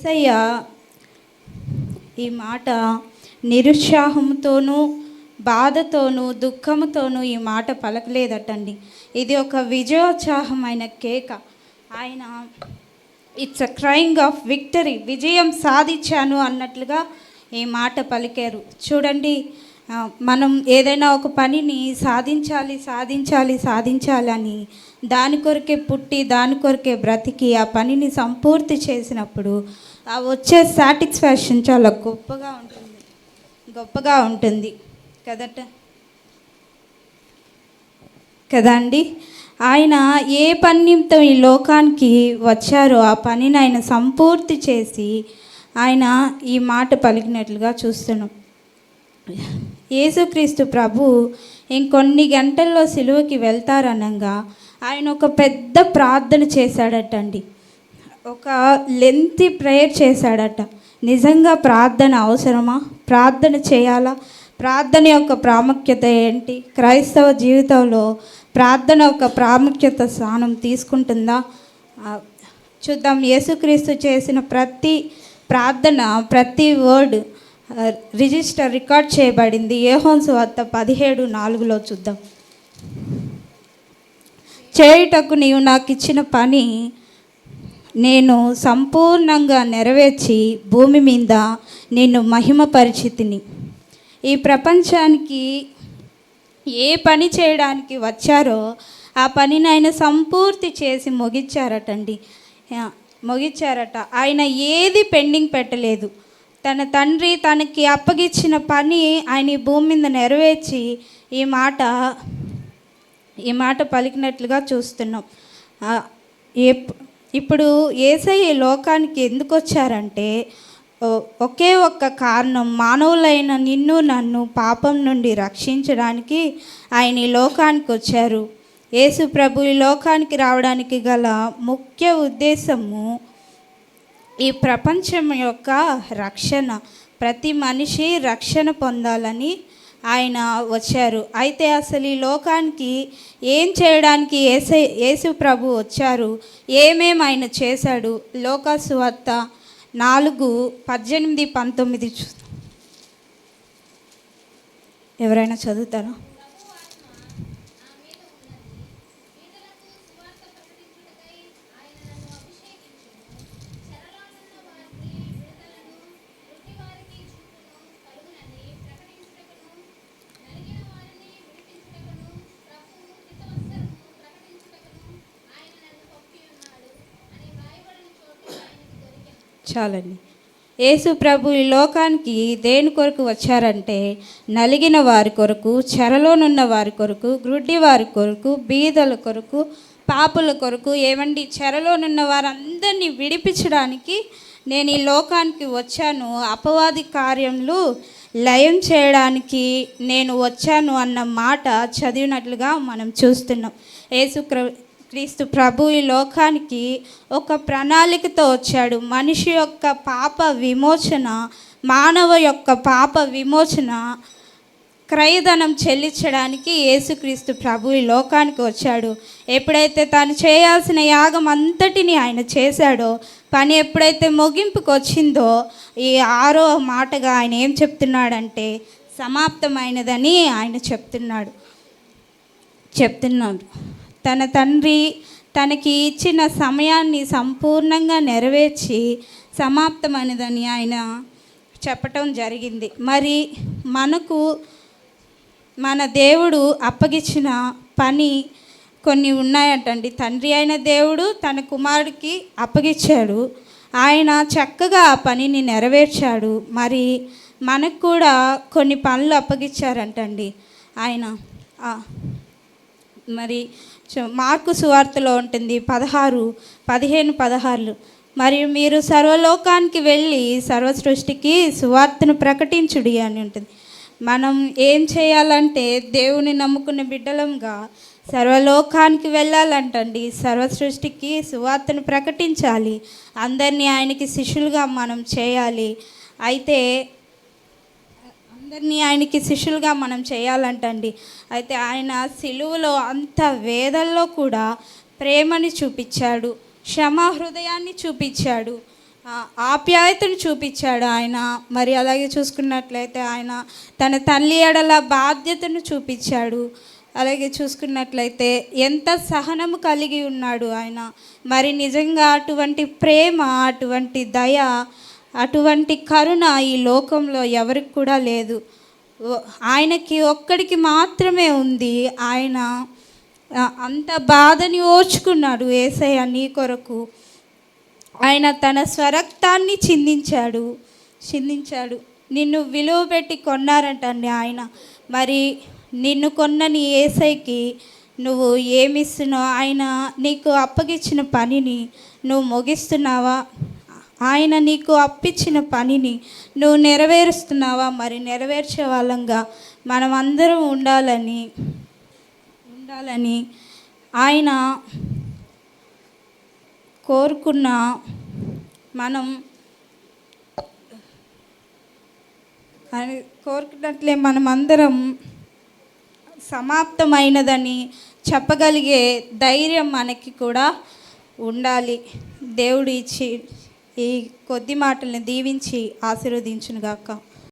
యేసయ్య ఈ మాట నిరుత్సాహంతోనూ బాధతోనూ దుఃఖంతోనూ ఈ మాట పలకలేదటండి. ఇది ఒక విజయోత్సాహమైన కేక. ఆయన it's a crying of victory, విజయం సాధించాను అన్నట్లుగా ఈ మాట పలికారు. చూడండి, మనం ఏదైనా ఒక పనిని సాధించాలని దాని కొరకే పుట్టి దాని కొరకే బ్రతికి ఆ పనిని సంపూర్తి చేసినప్పుడు ఆ వచ్చే సాటిస్ఫాక్షన్ చాలా గొప్పగా ఉంటుంది కదండి. ఆయన ఏ పనితో ఈ లోకానికి వచ్చారో ఆ పనిని ఆయన సంపూర్తి చేసి ఆయన ఈ మాట పలికినట్లుగా చూస్తున్నాం. యేసుక్రీస్తు ప్రభు ఇంకొన్ని గంటల్లో సిలువకి వెళ్తారనగా ఆయన ఒక పెద్ద ప్రార్థన చేశాడటండి. ఒక లెంతీ ప్రేయర్ చేశాడట. నిజంగా ప్రార్థన అవసరమా? ప్రార్థన చేయాలా? ప్రార్థన యొక్క ప్రాముఖ్యత ఏంటి? క్రైస్తవ జీవితంలో ప్రార్థన ఒక ప్రాముఖ్యత స్థానం తీసుకుంటుందా? చూద్దాం. యేసుక్రీస్తు చేసిన ప్రతి ప్రార్థన, ప్రతి వర్డ్ రికార్డ్ చేయబడింది. యోహాను సువార్త 17:4 చూద్దాం. చేయుటకు నీవు నాకు ఇచ్చిన పని నేను సంపూర్ణంగా నెరవేర్చి భూమి మీద నిన్ను మహిమపరిచితిని. ఈ ప్రపంచానికి ఏ పని చేయడానికి వచ్చారో ఆ పనిని ఆయన సంపూర్తి చేసి ముగించారట. ఆయన ఏది పెండింగ్ పెట్టలేదు. తన తండ్రి తనకి అప్పగించిన పని ఆయన ఈ భూమి మీద నెరవేర్చి ఈ మాట పలికినట్లుగా చూస్తున్నాం. ఇప్పుడు యేసయ్య లోకానికి ఎందుకు వచ్చారంటే ఒకే ఒక్క కారణం, మానవులైన నిన్ను నన్ను పాపం నుండి రక్షించడానికి ఆయన ఈ లోకానికి వచ్చారు. యేసు ప్రభు ఈ లోకానికి రావడానికి గల ముఖ్య ఉద్దేశము ఈ ప్రపంచం యొక్క రక్షణ, ప్రతి మనిషి రక్షణ పొందాలని ఆయన వచ్చారు. అయితే అసలు ఈ లోకానికి ఏం చేయడానికి యేసు ప్రభు వచ్చారు, ఏమేమి ఆయన చేశాడు? లోకాసు సువార్త 4:18-19 ఎవరైనా చదువుతారా? చాలండి. యేసు ప్రభు ఈ లోకానికి దేని కొరకు వచ్చారంటే నలిగిన వారి కొరకు, చెరలోనున్న వారి కొరకు, గ్రుడ్డి వారి కొరకు, బీదల కొరకు, పాపుల కొరకు. ఏమండి, చెరలోనున్న వారందరినీ విడిపించడానికి నేను ఈ లోకానికి వచ్చాను, అపవాది కార్యములు లయం చేయడానికి నేను వచ్చాను అన్న మాట చదివినట్లుగా మనం చూస్తున్నాం. క్రీస్తు ప్రభు ఈ లోకానికి ఒక ప్రణాళికతో వచ్చాడు. మనిషి యొక్క పాప విమోచన, మానవ యొక్క పాప విమోచన క్రయధనం చెల్లించడానికి యేసుక్రీస్తు ప్రభు ఈ లోకానికి వచ్చాడు. ఎప్పుడైతే తాను చేయాల్సిన యాగం అంతటిని ఆయన చేశాడో, పని ఎప్పుడైతే ముగింపుకు వచ్చిందో, ఈ 6వ మాటగా ఆయన ఏం చెప్తున్నాడంటే సమాప్తమైనదని ఆయన చెప్తున్నాడు. తన తండ్రి తనకి ఇచ్చిన సమయాన్ని సంపూర్ణంగా నెరవేర్చి సమాప్తమైనదని ఆయన చెప్పటం జరిగింది. మరి మనకు మన దేవుడు అప్పగించిన పని కొన్ని ఉన్నాయంటండి. తండ్రి అయిన దేవుడు తన కుమారుడికి అప్పగించాడు. ఆయన చక్కగా ఆ పనిని నెరవేర్చాడు. మరి మనకు కూడా కొన్ని పనులు అప్పగించారంటండి ఆయన. మరి మార్కు సువార్తలో ఉంటుంది 15:16 మరియు మీరు సర్వలోకానికి వెళ్ళి సర్వ సృష్టికి సువార్తను ప్రకటించుడి అని ఉంటుంది. మనం ఏం చేయాలంటే దేవుని నమ్ముకున్న బిడ్డలంగా సర్వలోకానికి వెళ్ళాలంటండి. సర్వ సృష్టికి సువార్తను ప్రకటించాలి. అందరినీ ఆయనకి శిష్యులుగా మనం చేయాలి. అయితే ఆయనకి శిష్యులుగా మనం చేయాలంటండి. అయితే ఆయన సిలువలో అంత వేదల్లో కూడా ప్రేమని చూపించాడు, క్షమా హృదయాన్ని చూపించాడు. ఆప్యాయతను చూపించాడు ఆయన. మరి అలాగే చూసుకున్నట్లయితే ఆయన తన తల్లి ఎడల బాధ్యతను చూపించాడు. అలాగే చూసుకున్నట్లయితే ఎంత సహనము కలిగి ఉన్నాడు ఆయన. మరి నిజంగా అటువంటి ప్రేమ, అటువంటి దయ, అటువంటి కరుణ ఈ లోకంలో ఎవరికి కూడా లేదు. ఆయనకి ఒక్కడికి మాత్రమే ఉంది. ఆయన అంత బాధని ఓర్చుకున్నాడు యేసయ్య నీ కొరకు. ఆయన తన స్వరక్తాన్ని చిందించాడు. నిన్ను విలువ పెట్టి కొన్నారంటండి ఆయన. మరి నిన్ను కొన్న నీ యేసయ్యకి నువ్వు ఏమిస్తున్నావు? ఆయన నీకు అప్పగిచ్చిన పనిని నువ్వు ముగిస్తున్నావా? ఆయన నీకు అప్పించిన పనిని నువ్వు నెరవేరుస్తున్నావా? మరి నెరవేర్చే వాళ్ళంగా మనం అందరం ఉండాలని ఆయన కోరుకున్న మనం ఆయన కోరుకున్నట్లే మనం అందరం సమాప్తమైనదని చెప్పగలిగే ధైర్యం మనకి కూడా ఉండాలి. దేవుడు ఇచ్చి ఈ కొద్ది మాటల్ని దీవించి ఆశీర్వదించునుగాక.